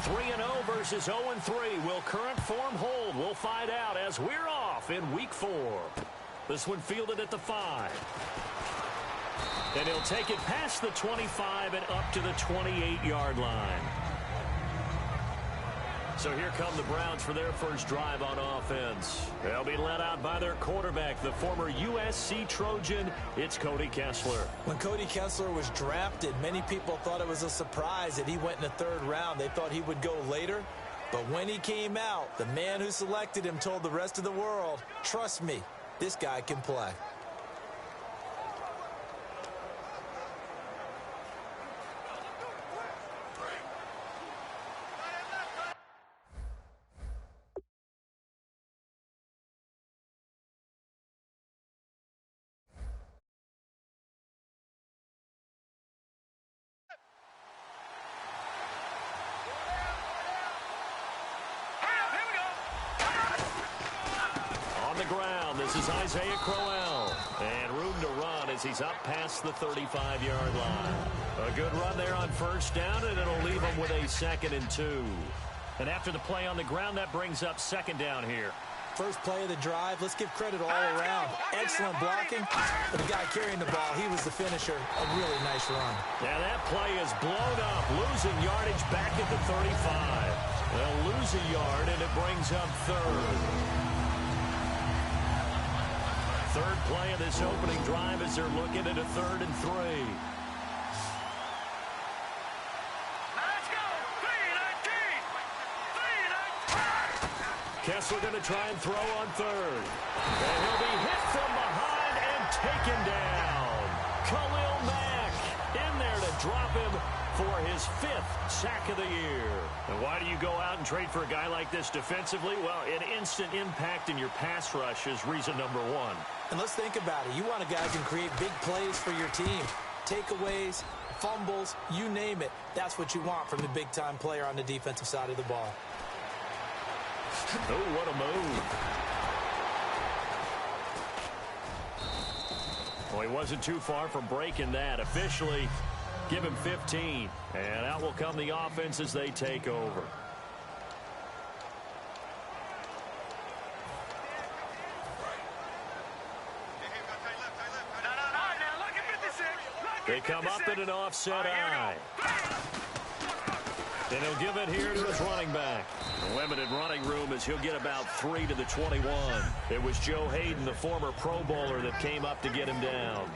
3-0 versus 0-3. Will current form hold? We'll find out as we're off in Week 4. This one fielded at the 5. And he'll take it past the 25 and up to the 28-yard line. So here come the Browns for their first drive on offense. They'll be led out by their quarterback, the former USC Trojan. It's Cody Kessler. When Cody Kessler was drafted, many people thought it was a surprise that he went in the 3rd round. They thought he would go later. But when he came out, the man who selected him told the rest of the world, trust me, this guy can play. This is Isaiah Crowell, and room to run as he's up past the 35-yard line. A good run there on first down, and it'll leave him with a 2nd and 2. And after the play on the ground, that brings up 2nd down here. First play of the drive, let's give credit all around. Excellent blocking, but the guy carrying the ball, he was the finisher. A really nice run. Yeah, that play is blown up, losing yardage back at the 35. They'll lose a yard, and it brings up 3rd. Third play of this opening drive as they're looking at a 3rd and 3. Let's go! 3-19! Kessler going to try and throw on 3rd. And he'll be hit from behind and taken down. Khalil Mack in there to drop him for his 5th sack of the year. And why do you go out and trade for a guy like this defensively? Well, an instant impact in your pass rush is reason number 1. And let's think about it. You want a guy who can create big plays for your team. Takeaways, fumbles, you name it. That's what you want from the big-time player on the defensive side of the ball. Oh, what a move. Well, he wasn't too far from breaking that. Officially, give him 15. And out will come the offense as they take over. They come up in an offset eye. And he'll give it here to his running back. Limited running room as he'll get about 3 to the 21. It was Joe Hayden, the former Pro Bowler, that came up to get him down.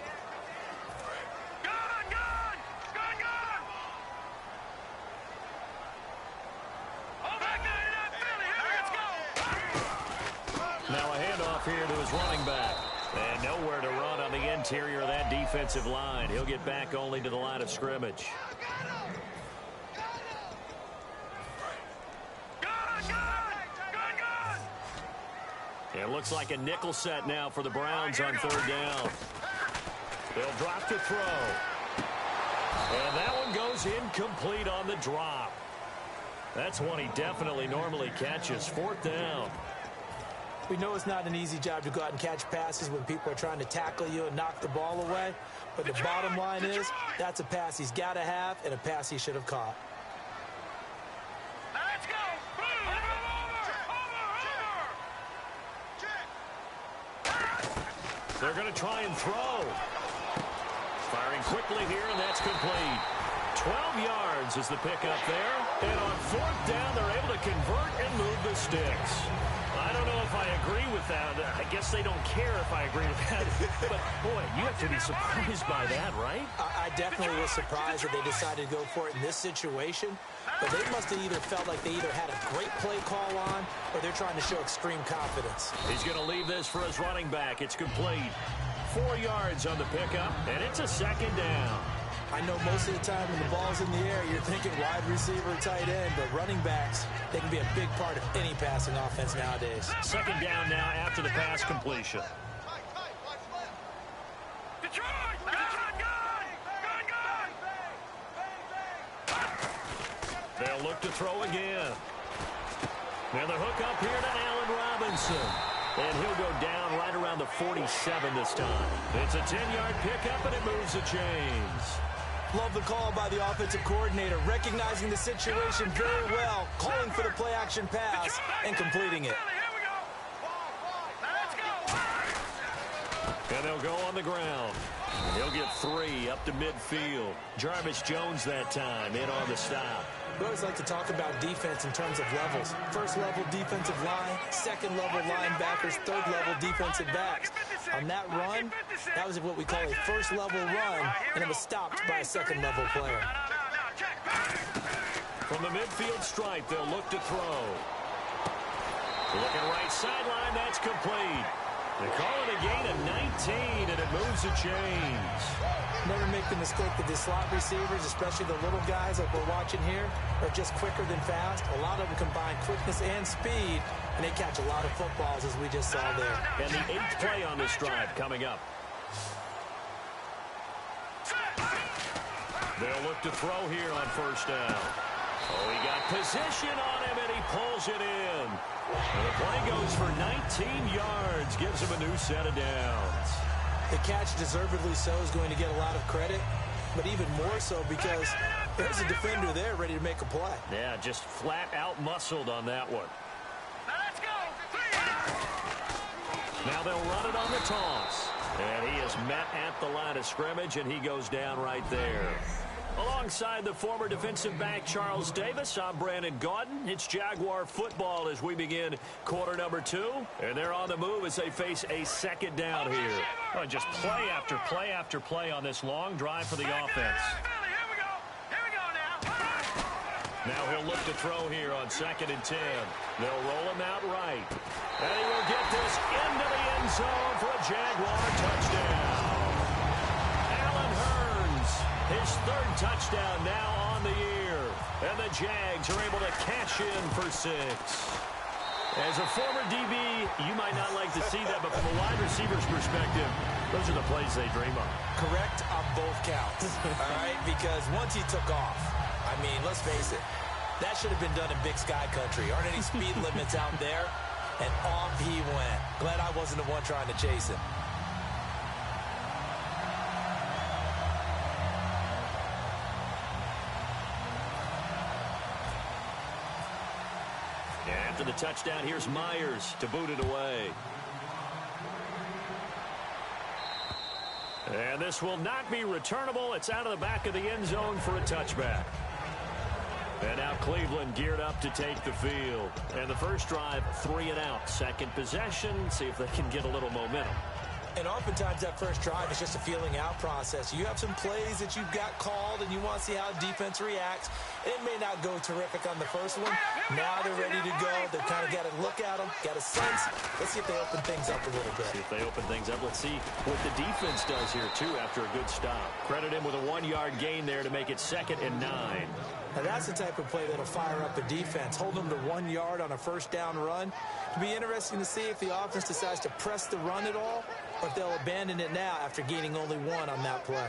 Now a handoff here to his running back. And nowhere to run on the interior of that defensive line. He'll get back only to the line of scrimmage. It looks like a nickel set now for the Browns on 3rd down. They'll drop to throw. And that one goes incomplete on the drop. That's one he definitely normally catches. 4th down. We know it's not an easy job to go out and catch passes when people are trying to tackle you and knock the ball away. But the bottom line is, that's a pass he's got to have and a pass he should have caught. Let's go! They're going to try and throw. Firing quickly here, and that's complete. 12 yards is the pickup there. And on 4th down, they're able to convert and move the sticks. I don't know if I agree with that. I guess they don't care if I agree with that. But, boy, you have to be surprised by that, right? I definitely was surprised that they decided to go for it in this situation. But they must have either felt like they either had a great play call on or they're trying to show extreme confidence. He's going to leave this for his running back. It's complete. 4 yards on the pickup, and it's a 2nd down. I know most of the time when the ball's in the air, you're thinking wide receiver, tight end, but running backs, they can be a big part of any passing offense nowadays. 2nd down now after the pass completion. They'll look to throw again. And the hook up here to Allen Robinson. And he'll go down right around the 47 this time. It's a 10-yard pickup, and it moves the chains. Love the call by the offensive coordinator, recognizing the situation very well, calling for the play-action pass and completing it. And they'll go on the ground. He'll get 3 up to midfield. Jarvis Jones that time in on the stop. We always like to talk about defense in terms of levels. First level defensive line, second level linebackers, third level defensive backs. On that run, that was what we call a first level run, and it was stopped by a second level player. From the midfield stripe, they'll look to throw. Looking right sideline, that's complete. They call it a gain of 19, and it moves the chains. Never make the mistake that the slot receivers, especially the little guys like we're watching here, are just quicker than fast. A lot of them combine quickness and speed, and they catch a lot of footballs, as we just saw there. And the 8th play on this drive coming up. They'll look to throw here on first down. Oh, he got position on him, and he pulls it in. And the play goes for 19 yards, gives him a new set of downs. The catch, deservedly so, is going to get a lot of credit, but even more so because there's a defender there ready to make a play. Yeah, just flat out muscled on that one. Let's go. Now they'll run it on the toss. And he is met at the line of scrimmage, and he goes down right there. Alongside the former defensive back Charles Davis, I'm Brandon Gaudin. It's Jaguar football as we begin quarter number 2. And they're on the move as they face a second down here. Oh, just play after play after play on this long drive for the offense. Now he'll look to throw here on 2nd and 10. They'll roll him out right. And he will get this into the end zone for a Jaguar touchdown. His 3rd touchdown now on the year. And the Jags are able to cash in for 6. As a former DB, you might not like to see that, but from a wide receiver's perspective, those are the plays they dream of. Correct on both counts, all right? Because once he took off, I mean, let's face it, that should have been done in Big Sky Country. Aren't any speed limits out there? And off he went. Glad I wasn't the one trying to chase him. After the touchdown, here's Myers to boot it away. And this will not be returnable. It's out of the back of the end zone for a touchback. And now Cleveland geared up to take the field. And the first drive, 3 and out. Second possession, see if they can get a little momentum. And oftentimes that first drive is just a feeling out process. You have some plays that you've got called and you want to see how defense reacts. It may not go terrific on the first one. Now they're ready to go. They've kind of got to look at them, got a sense. Let's see if they open things up a little bit. See if they open things up. Let's see what the defense does here, too, after a good stop. Credit him with a 1-yard gain there to make it 2nd and 9. Now that's the type of play that'll fire up a defense. Hold them to 1 yard on a first down run. It'll be interesting to see if the offense decides to press the run at all, or if they'll abandon it now after gaining only 1 on that play.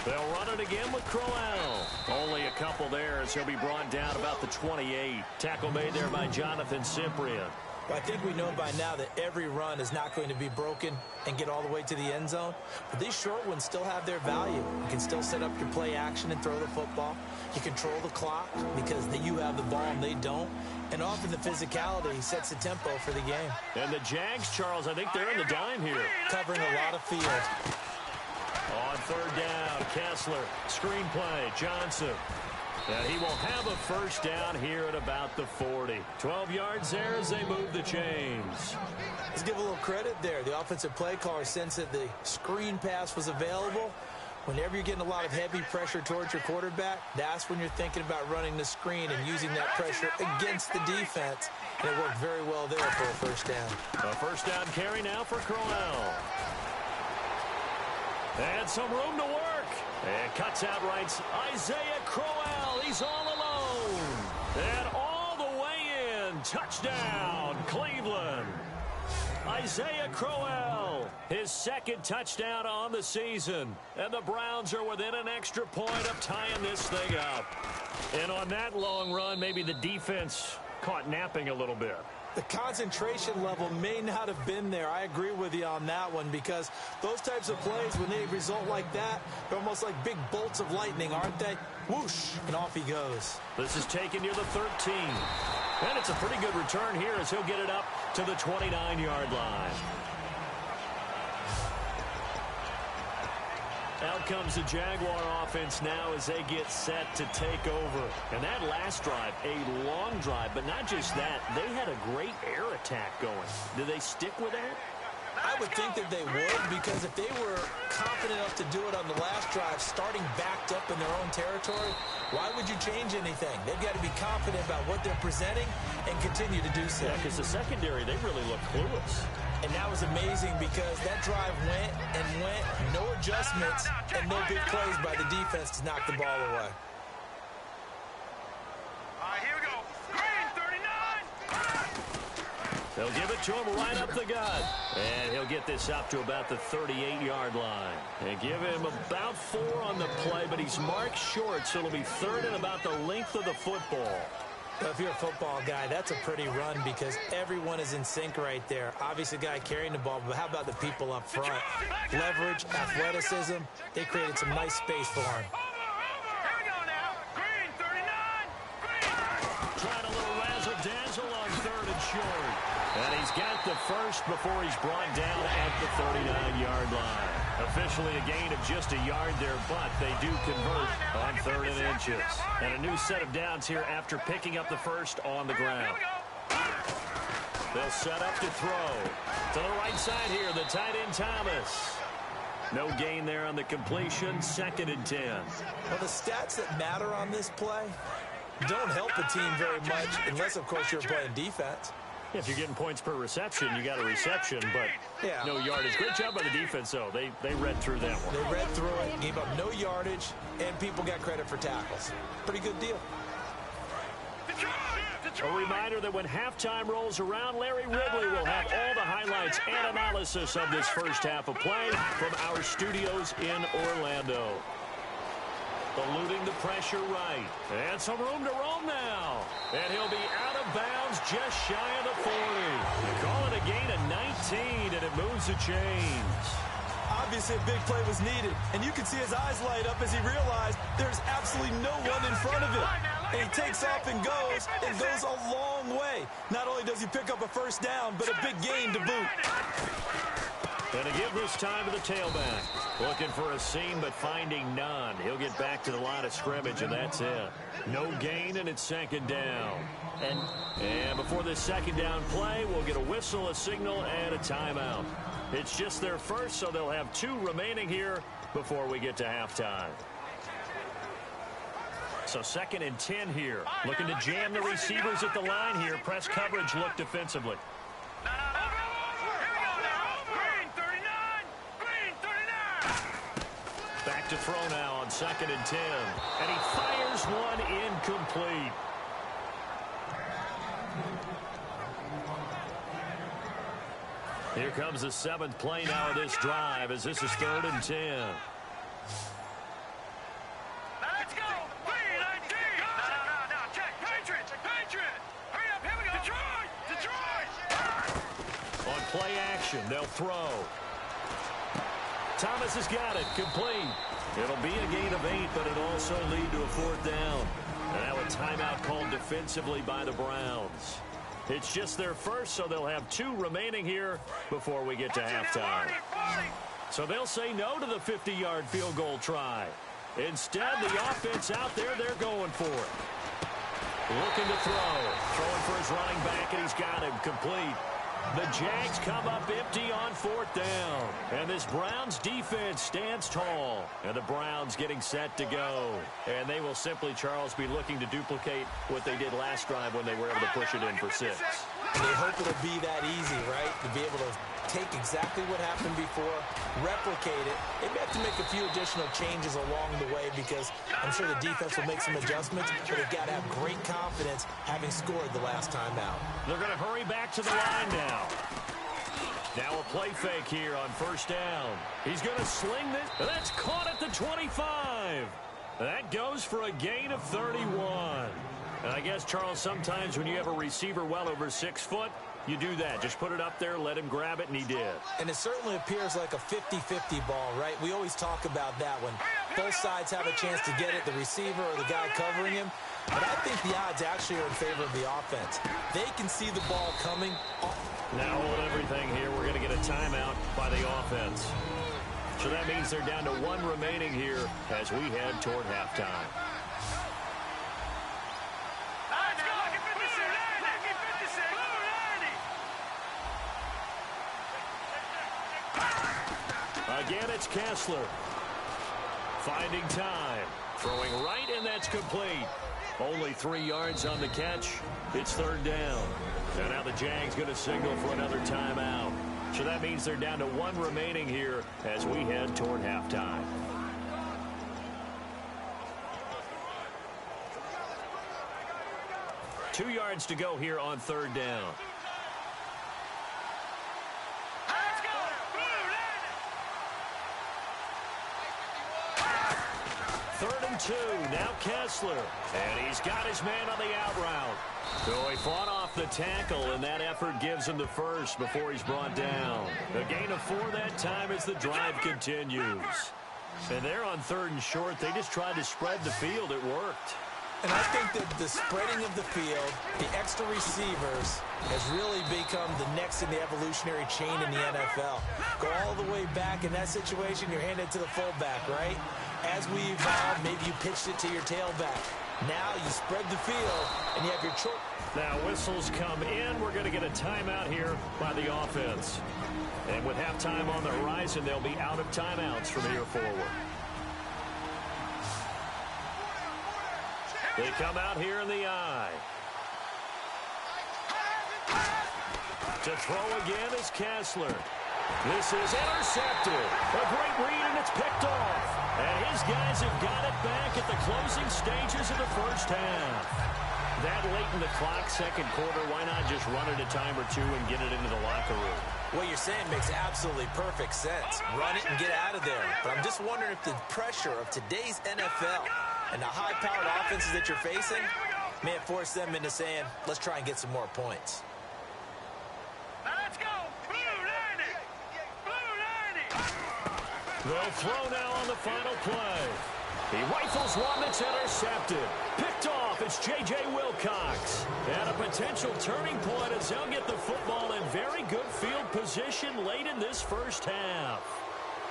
They'll run it again with Crowell. Only a couple there as he'll be brought down about the 28. Tackle made there by Jonathan Cyprien. Well, I think we know by now that every run is not going to be broken and get all the way to the end zone. But these short ones still have their value. You can still set up your play action and throw the football. You control the clock because you have the ball and they don't. And often the physicality sets the tempo for the game. And the Jags, Charles, I think they're in the dime here. Covering a lot of field. On 3rd down, Kessler, screenplay, Johnson. And he will have a first down here at about the 40. 12 yards there as they move the chains. Let's give a little credit there. The offensive play caller sensed that the screen pass was available. Whenever you're getting a lot of heavy pressure towards your quarterback, that's when you're thinking about running the screen and using that pressure against the defense. And it worked very well there for a first down. A first down carry now for Crowell. And some room to work. And cuts out right. Isaiah Crowell. He's all alone. And all the way in. Touchdown, Cleveland. Isaiah Crowell, his second touchdown on the season. And the Browns are within an extra point of tying this thing up. And on that long run, maybe the defense caught napping a little bit. The concentration level may not have been there. I agree with you on that one, because those types of plays, when they result like that, they're almost like big bolts of lightning, aren't they? Whoosh, and off he goes. This is taken near the 13. And it's a pretty good return here as he'll get it up to the 29-yard line. Out comes the Jaguar offense now as they get set to take over. And that last drive, a long drive, but not just that, they had a great air attack going. Do they stick with that? I would think that they would, because if they were confident enough to do it on the last drive, starting backed up in their own territory, why would you change anything? They've got to be confident about what they're presenting and continue to do so. Yeah, because the secondary, they really look clueless. And that was amazing, because that drive went and went, no adjustments, and no big plays by the defense to knock the ball away. All right, here we go. Green, 39. They'll give it to him right up the gut. And he'll get this up to about the 38-yard line. They give him about 4 on the play, but he's marked short, so it'll be third and about the length of the football. Well, if you're a football guy, that's a pretty run, because everyone is in sync right there. Obviously, the guy carrying the ball, but how about the people up front? Leverage, athleticism, they created some nice space for him. Here we go now. Green, 39. Green. Trying a little razzle-dazzle on third and short. And he's got the first before he's brought down at the 39-yard line. Officially a gain of just a yard there, but they do convert on 3rd and inches. And a new set of downs here after picking up the first on the ground. They'll set up to throw. To the right side here, the tight end Thomas. No gain there on the completion, 2nd and 10. Well, the stats that matter on this play don't help a team very much, unless, of course, you're playing defense. If you're getting points per reception, you got a reception, but no yardage. Great job by the defense, though. They read through that one. They read through it, gave up no yardage, and people got credit for tackles. Pretty good deal. A reminder that when halftime rolls around, Larry Ridley will have all the highlights and analysis of this first half of play from our studios in Orlando. Eluding the pressure right. And some room to roam now. And he'll be out of bounds just shy of the 40. They call it a gain of 19, and it moves the chains. Obviously, a big play was needed, and you can see his eyes light up as he realized there's absolutely no one in front of him. And he takes off and goes a long way. Not only does he pick up a first down, but a big gain to boot. And to give this time to the tailback. Looking for a seam, but finding none. He'll get back to the line of scrimmage, and that's it. No gain, and it's 2nd down. And before this 2nd down play, we'll get a whistle, a signal, and a timeout. It's just their first, so they'll have 2 remaining here before we get to halftime. So 2nd and 10 here. Looking to jam the receivers at the line here. Press coverage look defensively. Back to throw now on 2nd and 10. And he fires one incomplete. Here comes the 7th play now of this drive as this is 3rd and 10. Let's go. Green, 19. No. Check. Patriot. Hurry up. Here we go. Detroit. On play action, they'll throw. Thomas has got it. Complete. It'll be a gain of 8, but it'll also lead to a 4th down. And now a timeout called defensively by the Browns. It's just their first, so they'll have 2 remaining here before we get to halftime. So they'll say no to the 50-yard field goal try. Instead, the offense out there, they're going for it. Looking to throw. Throwing for his running back, and he's got him complete. The Jags come up empty on 4th down. And this Browns defense stands tall. And the Browns getting set to go. And they will simply, Charles, be looking to duplicate what they did last drive when they were able to push it in for 6. And they hope it'll be that easy, right? To be able to take exactly what happened before, replicate it. They may have to make a few additional changes along the way, because I'm sure the defense will make some adjustments, but they've got to have great confidence having scored the last time out. They're going to hurry back to the line now. Now a play fake here on first down. He's going to sling this. That's caught at the 25. That goes for a gain of 31. And I guess, Charles, sometimes when you have a receiver well over 6 foot, you do that. Just put it up there, let him grab it, and he did. And it certainly appears like a 50-50 ball, right? We always talk about that when both sides have a chance to get it, the receiver or the guy covering him. But I think the odds actually are in favor of the offense. They can see the ball coming. Now hold everything here. We're going to get a timeout by the offense. So that means they're down to 1 remaining here as we head toward halftime. Again, it's Kessler. Finding time. Throwing right, and that's complete. Only 3 yards on the catch. It's third down. And now the Jags going to signal for another timeout. So that means they're down to 1 remaining here as we head toward halftime. Two yards to go here on third down. Third and 2. Now Kessler. And he's got his man on the out route. So he fought off the tackle, and that effort gives him the first before he's brought down. A gain of 4 that time as the drive continues. And they're on third and short. They just tried to spread the field. It worked. And I think that the spreading of the field, the extra receivers, has really become the next in the evolutionary chain in the NFL. Go all the way back in that situation, you're handed to the fullback, right? As we evolve, maybe you pitched it to your tailback. Now you spread the field, and you have your choice. Now whistles come in. We're going to get a timeout here by the offense. And with halftime on the horizon, they'll be out of timeouts from here forward. They come out here in the eye. To throw again is Kessler. This is intercepted. A great read, and it's picked off. And his guys have got it back at the closing stages of the first half. That late in the clock, second quarter, why not just run it a time or two and get it into the locker room? What you're saying makes absolutely perfect sense. Run it and get out of there. But I'm just wondering if the pressure of today's NFL and the high-powered offenses that you're facing may have forced them into saying, let's try and get some more points. Let's go! Blue 90! Blue 90! They'll throw now on the final play. He rifles one that's intercepted. Picked off, it's J.J. Wilcox. And a potential turning point as they'll get the football in very good field position late in this first half.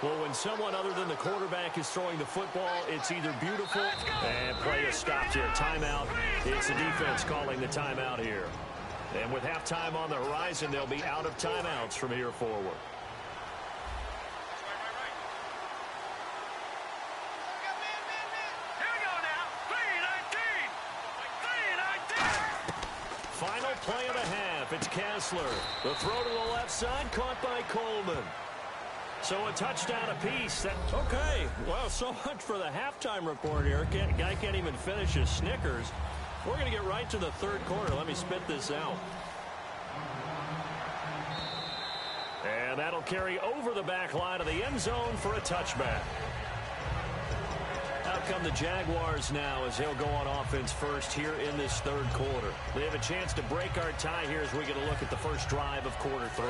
Well, when someone other than the quarterback is throwing the football, it's either beautiful and play is stopped here. Timeout. It's the defense calling the timeout here. And with halftime on the horizon, they'll be out of timeouts from here forward. Final play of the half. It's Kessler. The throw to the left side, caught by Coleman. So a touchdown apiece. Okay, well, so much for the halftime report here. Guy can't even finish his Snickers. We're going to get right to the third quarter. Let me spit this out. And that'll carry over the back line of the end zone for a touchback. Out come the Jaguars now as they'll go on offense first here in this third quarter. They have a chance to break our tie here as we get a look at the first drive of quarter 3.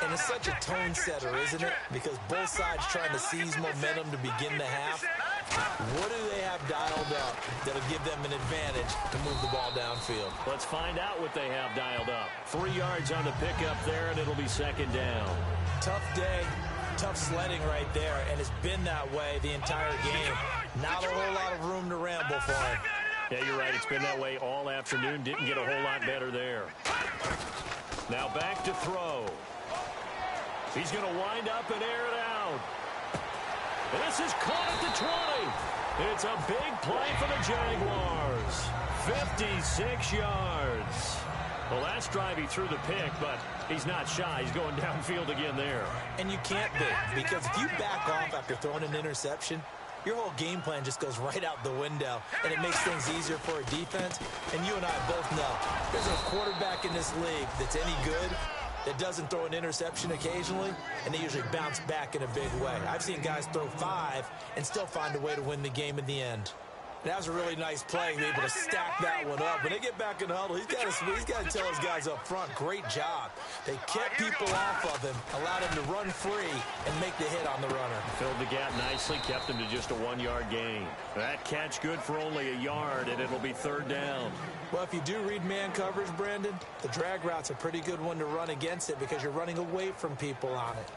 And it's such a tone setter, isn't it? Because both sides trying to seize momentum to begin the half. What do they have dialed up that'll give them an advantage to move the ball downfield? Let's find out what they have dialed up. 3 yards on the pickup there, and it'll be second down. Tough day, tough sledding right there, and it's been that way the entire game. Not a whole lot of room to ramble for him. Yeah, you're right. It's been that way all afternoon. Didn't get a whole lot better there. Now back to throw. He's going to wind up and air it out. And this is caught at the 20. It's a big play for the Jaguars. 56 yards. Well, last drive he threw the pick, but he's not shy. He's going downfield again there. And you can't be, because if you back off after throwing an interception, your whole game plan just goes right out the window, and it makes things easier for a defense. And you and I both know there's a quarterback in this league that's any good that doesn't throw an interception occasionally, and they usually bounce back in a big way. I've seen guys throw 5 and still find a way to win the game in the end. That was a really nice play, able to stack that one up. When they get back in the huddle, he's got to tell his guys up front, great job. They kept people off of him, allowed him to run free and make the hit on the runner. Filled the gap nicely, kept him to just a 1-yard gain. That catch good for only a yard, and it'll be 3rd down. Well, if you do read man coverage, Brandon, the drag route's a pretty good one to run against it because you're running away from people on it.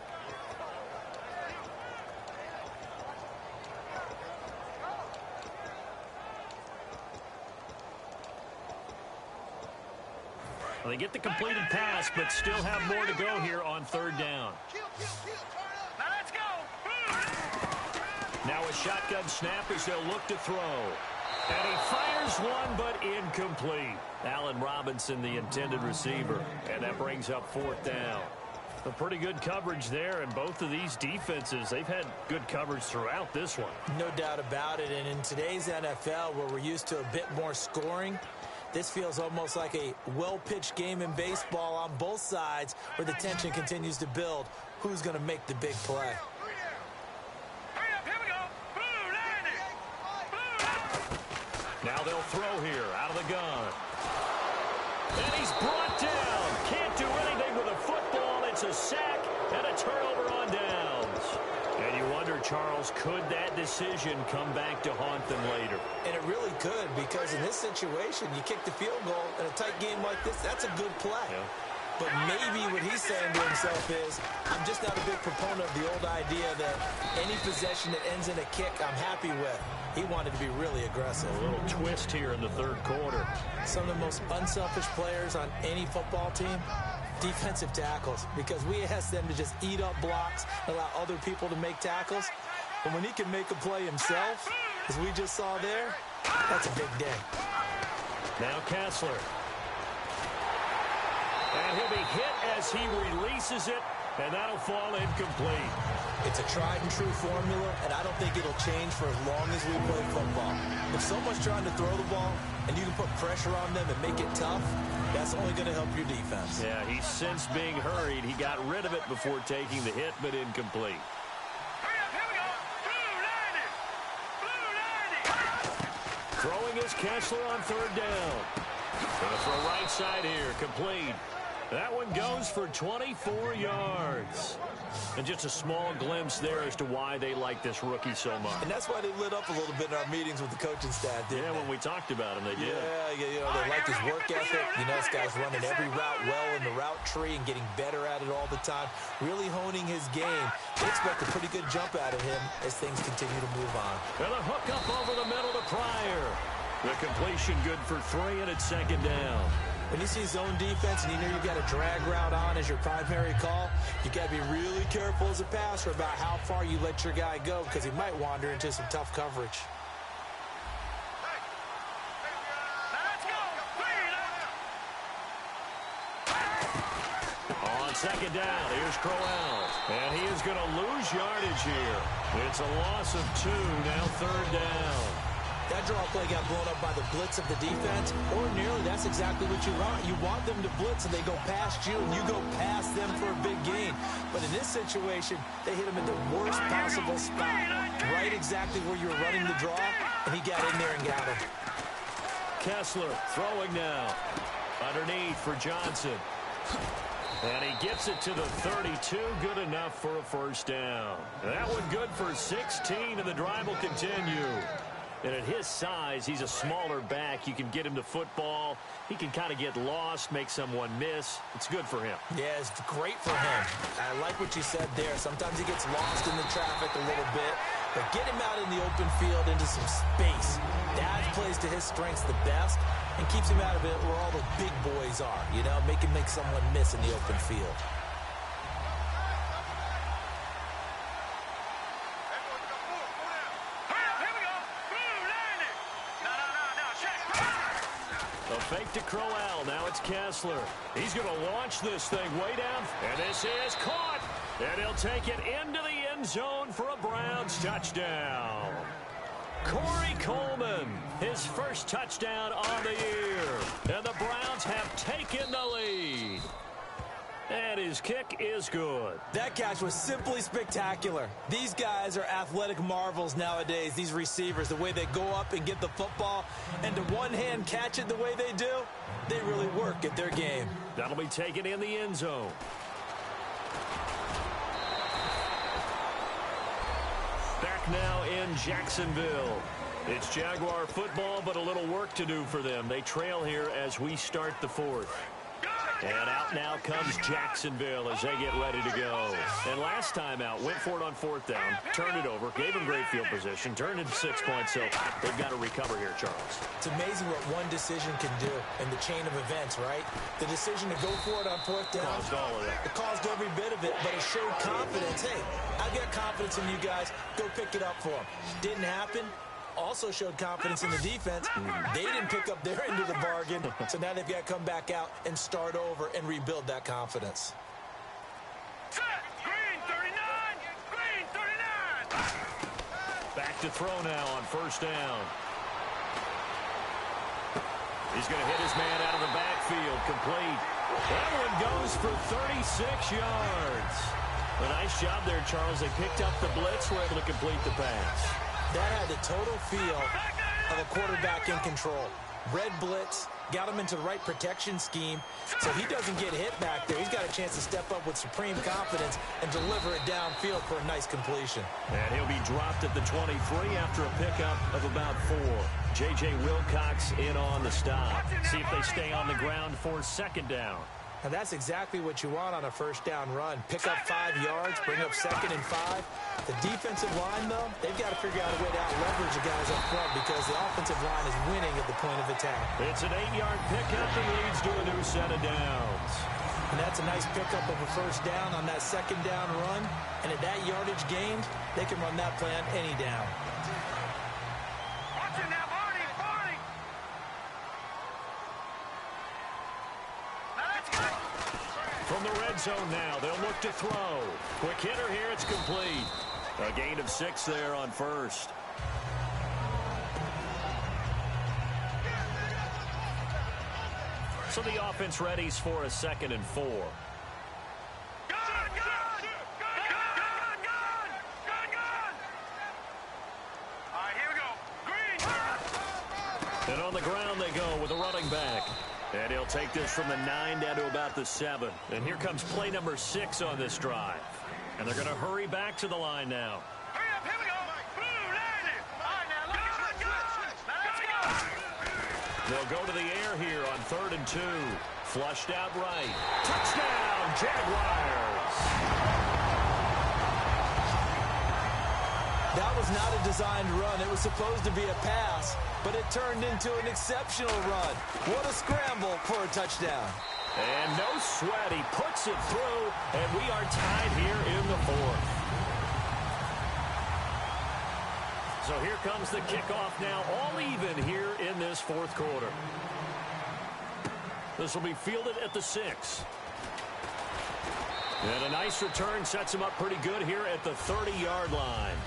Well, they get the completed pass, but still have more to go here on 3rd down. Now let's go. Now a shotgun snap as they'll look to throw. And he fires one, but incomplete. Allen Robinson, the intended receiver. And that brings up 4th down. A pretty good coverage there, and both of these defenses, they've had good coverage throughout this one. No doubt about it, and in today's NFL, where we're used to a bit more scoring, this feels almost like a well-pitched game in baseball on both sides where the tension continues to build. Who's going to make the big play? Hurry up, here we go. Blue 90. Now they'll throw here out of the gun. And he's brought down. Can't do anything with a football. It's a sack and a turnover on downs. And you wonder, Charles, could that decision come back to haunt them later? And it really could, because in this situation, you kick the field goal in a tight game like this, that's a good play. Yeah. But maybe what he's saying to himself is, I'm just not a big proponent of the old idea that any possession that ends in a kick I'm happy with. He wanted to be really aggressive. A little twist here in the 3rd quarter. Some of the most unselfish players on any football team, defensive tackles, because we ask them to just eat up blocks, allow other people to make tackles. But when he can make a play himself, as we just saw there, that's a big day. Now Kessler. And he'll be hit as he releases it, and that'll fall incomplete. It's a tried-and-true formula, and I don't think it'll change for as long as we play football. With so much trying to throw the ball, and you can put pressure on them and make it tough, that's only going to help your defense. Yeah, he's since being hurried. He got rid of it before taking the hit, but incomplete. Hurry up, here we go. Blue 90. Throwing is Kessler on 3rd down. Gonna throw right side here, complete. That one goes for 24 yards. And just a small glimpse there as to why they like this rookie so much. And that's why they lit up a little bit in our meetings with the coaching staff, didn't they? When we talked about him, they did. Yeah, you know, they like his work ethic. You know, this guy's running every route well in the route tree and getting better at it all the time, really honing his game. They expect a pretty good jump out of him as things continue to move on. And a hook up over the middle to Pryor. The completion good for 3, and it's 2nd down. When you see zone defense and you know you've got a drag route on as your primary call, you got to be really careful as a passer about how far you let your guy go, because he might wander into some tough coverage. Let's go. On 2nd down, here's Crowell. And he is going to lose yardage here. It's a loss of 2, now 3rd down. That draw play got blown up by the blitz of the defense. Ordinarily, that's exactly what you want. You want them to blitz, and they go past you, and you go past them for a big gain. But in this situation, they hit him at the worst possible spot, right exactly where you were running the draw, and he got in there and got him. Kessler throwing now. Underneath for Johnson. And he gets it to the 32. Good enough for a 1st down. That one good for 16, and the drive will continue. And at his size, he's a smaller back. You can get him the football. He can kind of get lost, make someone miss. It's good for him. Yeah, it's great for him. I like what you said there. Sometimes he gets lost in the traffic a little bit. But get him out in the open field into some space. That plays to his strengths the best and keeps him out of it where all the big boys are. You know, make him make someone miss in the open field. Fake to Crowell. Now it's Kessler. He's going to launch this thing way down. And this is caught. And he'll take it into the end zone for a Browns touchdown. Corey Coleman, his first touchdown on the year. And the Browns have taken the lead. And his kick is good. That catch was simply spectacular. These guys are athletic marvels nowadays, these receivers, the way they go up and get the football and to one-hand catch it the way they do, they really work at their game. That'll be taken in the end zone. Back now in Jacksonville. It's Jaguar football, but a little work to do for them. They trail here as we start the fourth. And out now comes Jacksonville as they get ready to go. And last time out, went for it on fourth down, turned it over, gave them great field position, turned it 6 points, so they've got to recover here, Charles. It's amazing what one decision can do in the chain of events, right? The decision to go for it on fourth down. Caused all of that. It caused every bit of it, but it showed confidence. Hey, I've got confidence in you guys. Go pick it up for them. Didn't happen. Also showed confidence in the defense. They didn't pick up their end of the bargain, so now they've got to come back out and start over and rebuild that confidence. Set. Green 39. Green 39. Back to throw now on first down. He's going to hit his man out of the backfield, complete. That one goes for 36 yards. A nice job there, Charles. They picked up the blitz, were able to complete the pass. That had the total feel of a quarterback in control. Red blitz, got him into the right protection scheme, so he doesn't get hit back there. He's got a chance to step up with supreme confidence and deliver it downfield for a nice completion. And he'll be dropped at the 23 after a pickup of about 4. J.J. Wilcox in on the stop. See if they stay on the ground for second down. And that's exactly what you want on a first down run. Pick up 5 yards, bring up 2nd and 5. The defensive line, though, they've got to figure out a way to out-leverage the guys up front because the offensive line is winning at the point of attack. It's an 8-yard pickup and leads to a new set of downs. And that's a nice pickup of a first down on that second down run. And at that yardage gained, they can run that play on any down. Watch it now, Barney. Barney. Now let's go. From the red zone now, they'll look to throw. Quick hitter here, it's complete. A gain of 6 there on first. So the offense readies for a 2nd and 4. Gun, gun. Gun, gun, gun. Gun, gun. All right, here we go. Green. And on the ground they go with a running back. And he'll take this from the 9 down to about the 7. And here comes play number 6 on this drive. And they're going to hurry back to the line now. Hurry up, here we go. Blue, landed. All right, now let's go. They'll go to the air here on 3rd and 2. Flushed out right. Touchdown, Jaguars. That was not a designed run. It was supposed to be a pass, but it turned into an exceptional run. What a scramble for a touchdown. And no sweat. He puts it through, and we are tied here in the 4th. So here comes the kickoff now, all even here in this 4th quarter. This will be fielded at the 6. And a nice return sets him up pretty good here at the 30-yard line.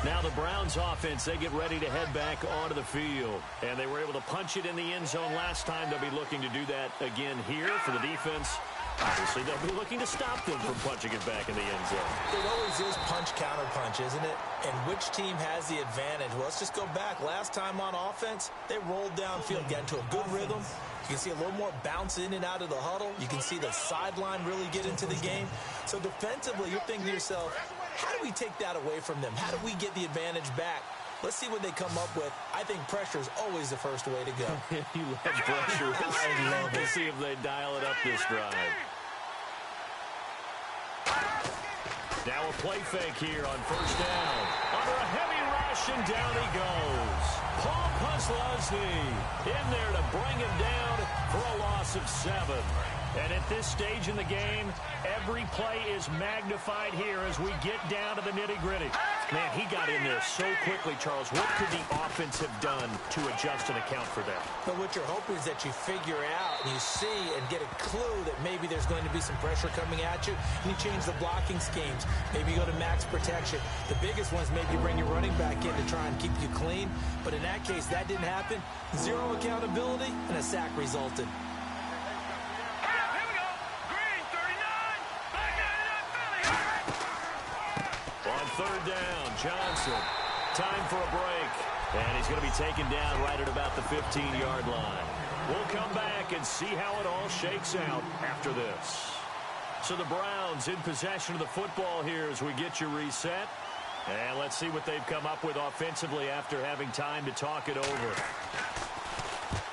Now the Browns offense, they get ready to head back onto the field. And they were able to punch it in the end zone last time. They'll be looking to do that again here for the defense. Obviously, they'll be looking to stop them from punching it back in the end zone. It always is punch-counter-punch, isn't it? And which team has the advantage? Well, let's just go back. Last time on offense, they rolled downfield, got into a good rhythm. You can see a little more bounce in and out of the huddle. You can see the sideline really get into the game. So defensively, you're thinking to yourself, how do we take that away from them? How do we get the advantage back? Let's see what they come up with. I think pressure is always the first way to go. You love pressure. I love it. We'll see if they dial it up this drive. Now a play fake here on first down. Under a heavy rush, and down he goes. Paul Puslowski in there to bring him down for a loss of 7. And at this stage in the game, every play is magnified here as we get down to the nitty-gritty. Man, he got in there so quickly, Charles. What could the offense have done to adjust and account for that? But what you're hoping is that you figure out and you see and get a clue that maybe there's going to be some pressure coming at you, and you change the blocking schemes. Maybe you go to max protection. The biggest one is maybe bring your running back in to try and keep you clean. But in that case, that didn't happen. Zero accountability, and a sack resulted. Third down, Johnson. Time for a break. And he's going to be taken down right at about the 15-yard line. We'll come back and see how it all shakes out after this. So the Browns in possession of the football here as we get you reset. And let's see what they've come up with offensively after having time to talk it over.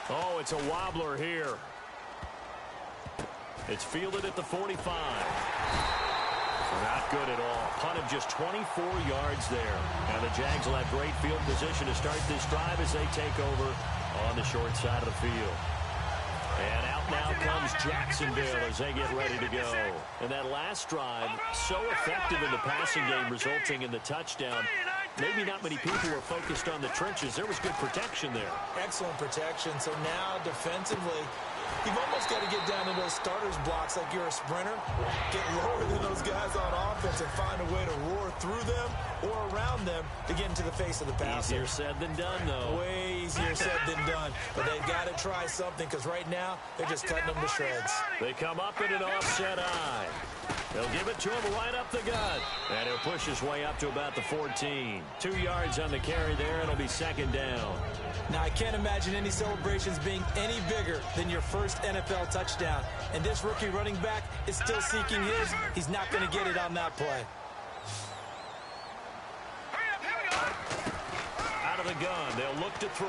Oh, it's a wobbler here. It's fielded at the 45. Not good at all. Punt of just 24 yards there. And the Jags will have great field position to start this drive as they take over on the short side of the field. And out now comes Jacksonville as they get ready to go. And that last drive, so effective in the passing game, resulting in the touchdown. Maybe not many people were focused on the trenches. There was good protection there. Excellent protection. So now defensively, you've almost got to get down to those starters blocks like you're a sprinter. Get lower than those guys on offense and find a way to roar through them or around them to get into the face of the passer. Easier said than done, though. Way easier said than done. But they've got to try something because right now they're just cutting them to shreds. They come up in an offset eye. They'll give it to him right up the gut. And he'll push his way up to about the 14. 2 yards on the carry there. It'll be second down. Now, I can't imagine any celebrations being any bigger than your first NFL touchdown. And this rookie running back is still seeking his. He's not going to get it on that play. Out of the gun. They'll look to throw.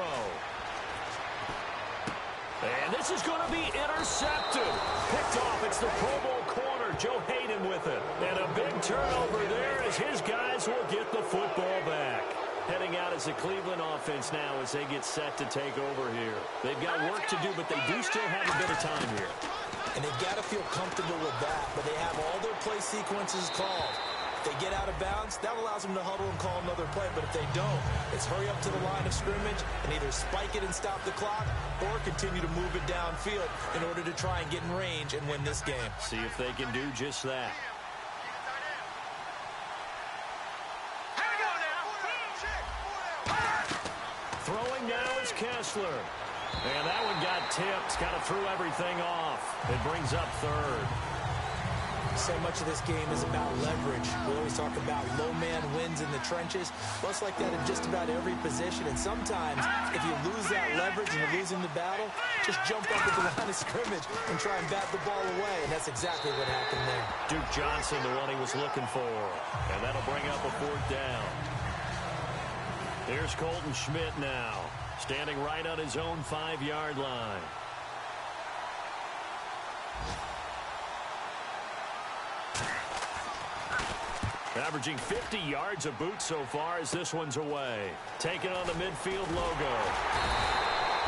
And this is going to be intercepted. Picked off. It's the Pro Bowl corner, Joe Hayden with it. And a big turnover there as his guys will get the football back. Heading out as the Cleveland offense now as they get set to take over here. They've got work to do, but they do still have a bit of time here. And they've got to feel comfortable with that, but they have all their play sequences called. If they get out of bounds, that allows them to huddle and call another play. But if they don't, it's hurry up to the line of scrimmage and either spike it and stop the clock or continue to move it downfield in order to try and get in range and win this game. See if they can do just that. Throwing now is Kessler. And that one got tipped. Kind of threw everything off. It brings up third. So much of this game is about leverage. We always talk about low man wins in the trenches. Well, it's like that in just about every position. And sometimes, if you lose that leverage and you're losing the battle, just jump up at the line of scrimmage and try and bat the ball away. And that's exactly what happened there. Duke Johnson, the one he was looking for. And that'll bring up a fourth down. Here's Colton Schmidt now, standing right on his own 5-yard line. Averaging 50 yards a boot so far as this one's away. Taking on the midfield logo.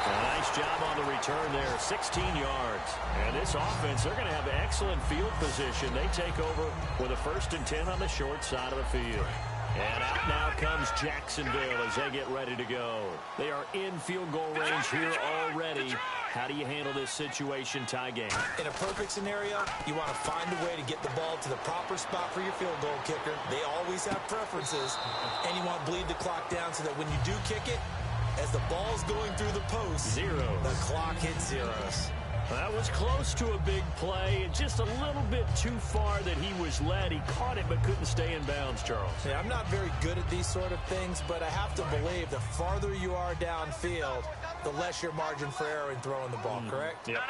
A nice job on the return there, 16 yards. And this offense, they're going to have excellent field position. They take over with a 1st and 10 on the short side of the field. And out now comes Jacksonville as they get ready to go. They are in field goal range here already. How do you handle this situation, tie game? In a perfect scenario, you want to find a way to get the ball to the proper spot for your field goal kicker. They always have preferences. And you want to bleed the clock down so that when you do kick it, as the ball's going through the post, the clock hits zeros. That was close to a big play, and just a little bit too far that he was led. He caught it but couldn't stay in bounds, Charles. Yeah, I'm not very good at these sort of things, but I have to believe the farther you are downfield, the less your margin for error in throwing the ball, correct? Yep.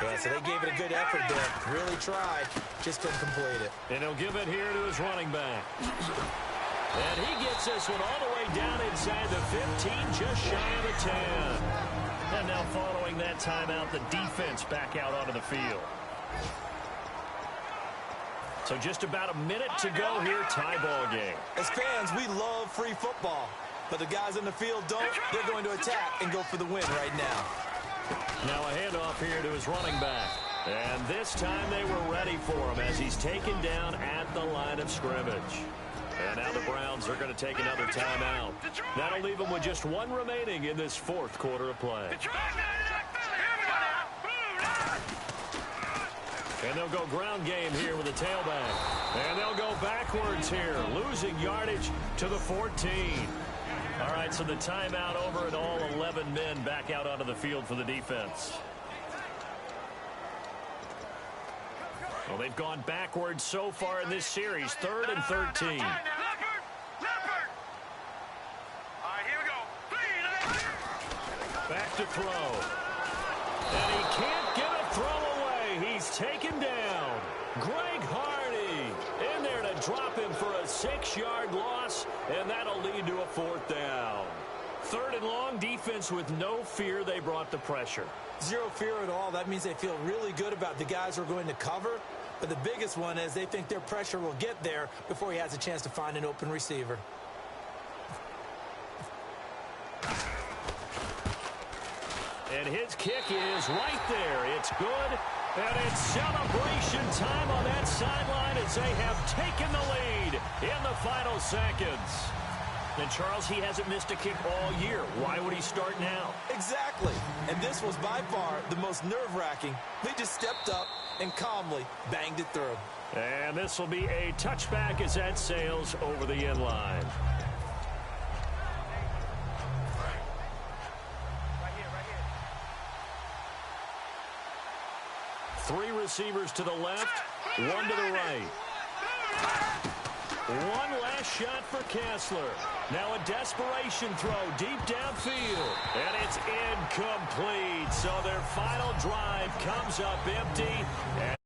Yeah, so they gave it a good effort there. Really tried, just couldn't complete it. And he'll give it here to his running back. And he gets this one all the way down inside the 15, just shy of the 10. And now following that timeout, the defense back out onto the field. So just about a minute to go here, tie ball game. As fans, we love free football. But the guys in the field don't. They're going to attack and go for the win right now. Now a handoff here to his running back. And this time they were ready for him as he's taken down at the line of scrimmage. And now the Browns are going to take another timeout. That'll leave them with just one remaining in this fourth quarter of play. And they'll go ground game here with a tailback. And they'll go backwards here, losing yardage to the 14. All right, so the timeout over and all 11 men back out onto the field for the defense. Well, they've gone backwards so far in this series, 3rd and 13. Back to throw. And he can't get a throw away. He's taken down. Greg Hardy in there to drop him for a 6-yard loss, and that'll lead to a 4th down. 3rd and long, defense with no fear. They brought the pressure. Zero fear at all. That means they feel really good about the guys who are going to cover. But the biggest one is they think their pressure will get there before he has a chance to find an open receiver. And his kick is right there. It's good. And it's celebration time on that sideline as they have taken the lead in the final seconds. And, Charles, he hasn't missed a kick all year. Why would he start now? Exactly. And this was by far the most nerve-wracking. They just stepped up and calmly banged it through. And this will be a touchback as that sails over the end line. Three receivers to the left, one to the right. One last shot for Kessler. Now a desperation throw deep downfield. And it's incomplete. So their final drive comes up empty.